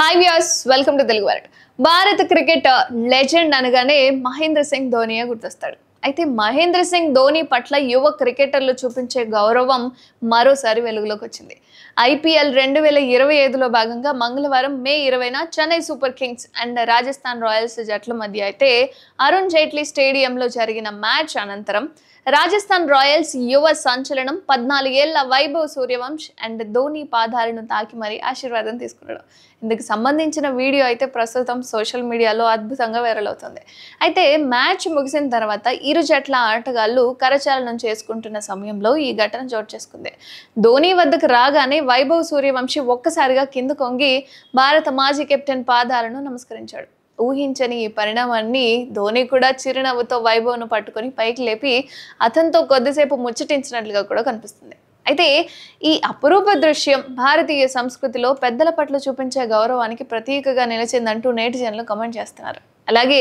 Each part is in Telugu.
Hi viewers, welcome to Telugu world. భారత క్రికెట్ లెజెండ్ అనగానే మహేంద్ర సింగ్ ధోనియే గుర్తొస్తాడు. అయితే మహేంద్ర సింగ్ ధోని పట్ల యువ క్రికెటర్లు చూపించే గౌరవం మరోసారి వెలుగులోకి వచ్చింది. ఐపీఎల్ 2025లో భాగంగా మంగళవారం మే 20న Chennai Super Kings and Rajasthan Royals జట్ల మధ్య అయితే అరుణ్ జైట్లీ స్టేడియంలో జరిగిన మ్యాచ్ అనంతరం రాజస్థాన్ రాయల్స్ యువ సంచలనం 14 ఏళ్ల వైభవ్ సూర్యవంశ్ అండ్ ధోని పాదాలను తాకి మరీ ఆశీర్వాదం తీసుకున్నాడు. ఇందుకు సంబంధించిన వీడియో అయితే ప్రస్తుతం సోషల్ మీడియాలో అద్భుతంగా వైరల్ అవుతుంది. అయితే మ్యాచ్ ముగిసిన తర్వాత ఇరు జట్ల ఆటగాళ్లు కరచాలనం చేసుకుంటున్న సమయంలో ఈ ఘటన చోటు చేసుకుంది. ధోని వద్దకు రాగానే వైభవ్ సూర్యవంశి ఒక్కసారిగా కింద కొంగి భారత మాజీ కెప్టెన్ పాదాలను నమస్కరించాడు. ఊహించని ఈ పరిణామాన్ని ధోని కూడా చిరునవ్వుతో వైభవ్ను పట్టుకొని పైకి లేపి అతనితో కొద్దిసేపు ముచ్చటించినట్లుగా కూడా కనిపిస్తుంది. అయితే ఈ అపురూప దృశ్యం భారతీయ సంస్కృతిలో పెద్దల పట్ల చూపించే గౌరవానికి ప్రతీకగా నిలిచిందంటూ నెటిజన్లు కామెంట్ చేస్తున్నారు. అలాగే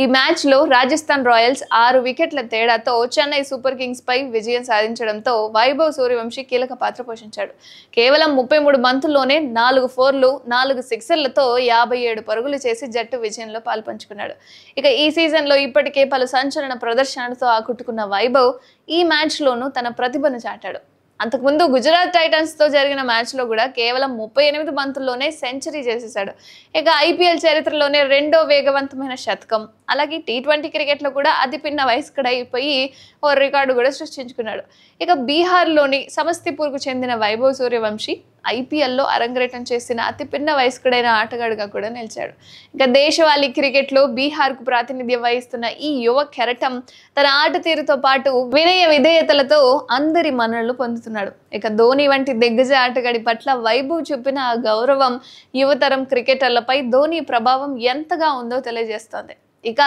ఈ మ్యాచ్లో రాజస్థాన్ రాయల్స్ 6 వికెట్ల తేడాతో చెన్నై సూపర్ కింగ్స్ పై విజయం సాధించడంతో వైభవ్ సూర్యవంశి కీలక పాత్ర పోషించాడు. కేవలం 33 బంతుల్లోనే 4 ఫోర్లు 4 సిక్సర్లతో 57 పరుగులు చేసి జట్టు విజయంలో పాల్పంచుకున్నాడు. ఇక ఈ సీజన్లో ఇప్పటికే పలు సంచలన ప్రదర్శనలతో ఆకట్టుకున్న వైభవ్ ఈ మ్యాచ్లోనూ తన ప్రతిభను చాటాడు. అంతకుముందు గుజరాత్ టైటన్స్ తో జరిగిన మ్యాచ్ లో కూడా కేవలం 38 బంతుల్లోనే సెంచరీ చేసేశాడు. ఇక ఐపీఎల్ చరిత్రలోనే రెండో వేగవంతమైన శతకం, అలాగే T20 క్రికెట్ లో కూడా అతి పిన్న వయస్కుడైపోయి ఓ రికార్డు కూడా సృష్టించుకున్నాడు. ఇక బీహార్లోని సమస్తీపూర్కు చెందిన వైభవ్ సూర్యవంశి ఐపీఎల్లో అరంగేట్రం చేసిన అతి పిన్న వయస్కుడైన ఆటగాడుగా కూడా నిలిచాడు. ఇక దేశవాళీ క్రికెట్లో బీహార్కు ప్రాతినిధ్యం వహిస్తున్న ఈ యువ కెరటం తన ఆట తీరుతో పాటు వినయ విధేయతలతో అందరి మన్ననలు పొందుతున్నాడు. ఇక ధోని వంటి దిగ్గజ ఆటగాడి పట్ల వైభవ్ చూపిన ఆ గౌరవం యువతరం క్రికెటర్లపై ధోని ప్రభావం ఎంతగా ఉందో తెలియజేస్తోంది. ఇక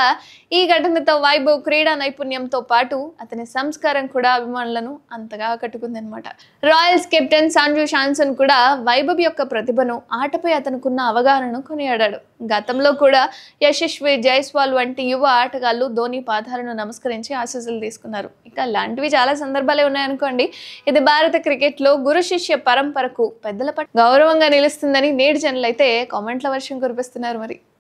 ఈ ఘటనతో వైభవ్ క్రీడా నైపుణ్యంతో పాటు అతని సంస్కారం కూడా అభిమానులను అంతగా ఆకట్టుకుందనమాట. రాయల్స్ కెప్టెన్ సంజు శాంసన్ కూడా వైభవ్ యొక్క ప్రతిభను, ఆటపై అతనుకున్న అవగాహనను కొనియాడాడు. గతంలో కూడా యశస్వి జైస్వాల్ వంటి యువ ఆటగాళ్లు ధోని పాదాలను నమస్కరించి ఆశీస్సులు తీసుకున్నారు. ఇక అలాంటివి చాలా సందర్భాలే ఉన్నాయనుకోండి. ఇది భారత క్రికెట్లో గురు శిష్య పరంపరకు పెద్దల పట్ల గౌరవంగా నిలుస్తుందని నేటిజన్లు అయితే కామెంట్ల వర్షం కురిపిస్తున్నారు మరి.